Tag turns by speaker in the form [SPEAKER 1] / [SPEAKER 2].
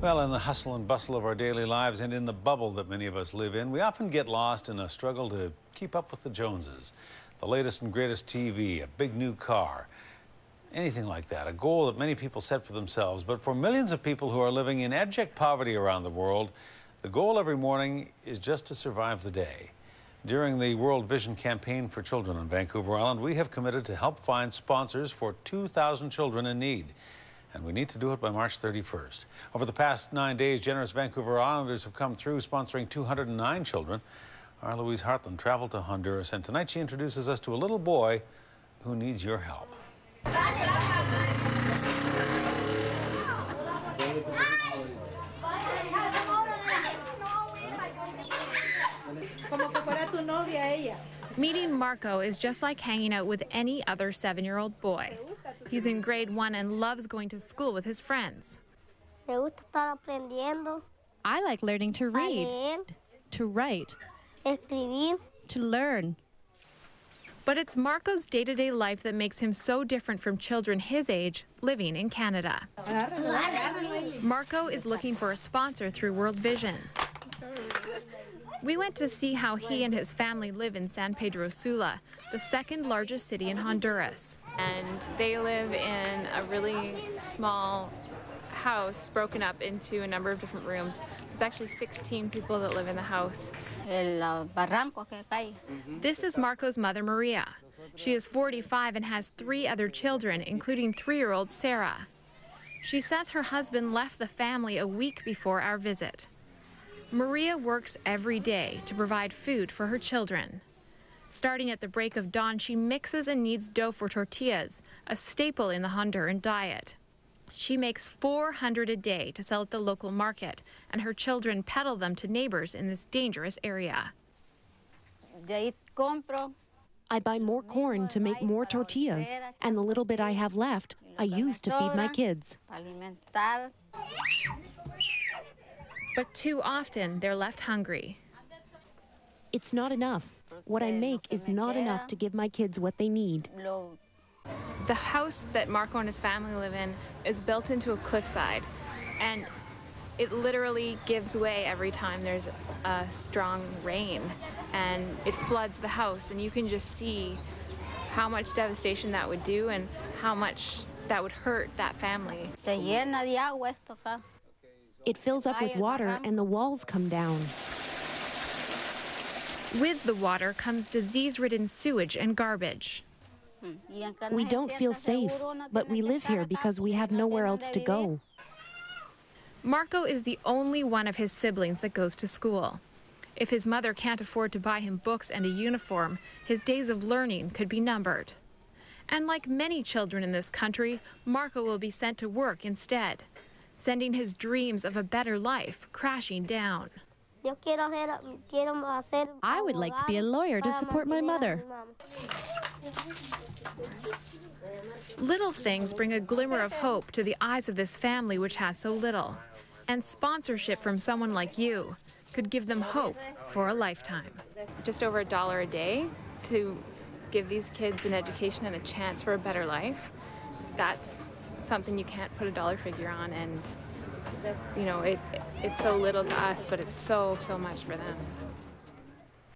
[SPEAKER 1] Well, in the hustle and bustle of our daily lives and in the bubble that many of us live in, we often get lost in a struggle to keep up with the Joneses. The latest and greatest TV, a big new car, anything like that, a goal that many people set for themselves. But for millions of people who are living in abject poverty around the world, the goal every morning is just to survive the day. During the World Vision campaign for children on Vancouver Island, we have committed to help find sponsors for 2,000 children in need. And we need to do it by March 31st. Over the past 9 days, generous Vancouver Islanders have come through sponsoring 209 children. Our Louise Hartland traveled to Honduras, and tonight she introduces us to a little boy who needs your help.
[SPEAKER 2] Meeting Marco is just like hanging out with any other 7-year-old boy. He's in grade 1 and loves going to school with his friends.
[SPEAKER 3] I
[SPEAKER 4] like learning to read, to write, to learn.
[SPEAKER 2] But it's Marco's day-to-day life that makes him so different from children his age living in Canada. Marco is looking for a sponsor through World Vision. We went to see how he and his family live in San PEDRO Sula, the second largest city in Honduras.
[SPEAKER 5] And they live in a really small house broken up into a number of different rooms. There's actually 16 people that live in the house.
[SPEAKER 2] This is Marco's mother, Maria. She is 45 and has 3 other children, including 3-year-old Sarah. She says her husband left the family a week before our visit. Maria works every day to provide food for her children. Starting at the break of dawn, she mixes and kneads dough for tortillas, a staple in the Honduran diet. She makes 400 a day to sell at the local market, and her children peddle them to neighbors in this dangerous area.
[SPEAKER 6] I buy more corn to make more tortillas, and the little bit I have left, I use to feed my kids.
[SPEAKER 2] But too often, they're left hungry.
[SPEAKER 6] It's not enough. What I make is not enough to give my kids what they need.
[SPEAKER 5] The house that Marco and his family live in is built into a cliffside, and it literally gives way every time there's a strong rain, and it floods the house, and you can just see how much devastation that would do and how much that would hurt that family.
[SPEAKER 6] It fills up with water and the walls come down.
[SPEAKER 2] With the water comes disease-ridden sewage and garbage.
[SPEAKER 6] We don't feel safe, but we live here because we have nowhere else to go.
[SPEAKER 2] Marco is the only one of his siblings that goes to school. If his mother can't afford to buy him books and a uniform, his days of learning could be numbered. And like many children in this country, Marco will be sent to work instead, sending his dreams of a better life crashing down.
[SPEAKER 4] I would like to be a lawyer to support my mother.
[SPEAKER 2] Little things bring a glimmer of hope to the eyes of this family which has so little. And sponsorship from someone like you could give them hope for a lifetime.
[SPEAKER 5] Just over $1 a day to give these kids an education and a chance for a better life, that's something you can't put a dollar figure on, and you know, it's so little to us, but it's so much for them.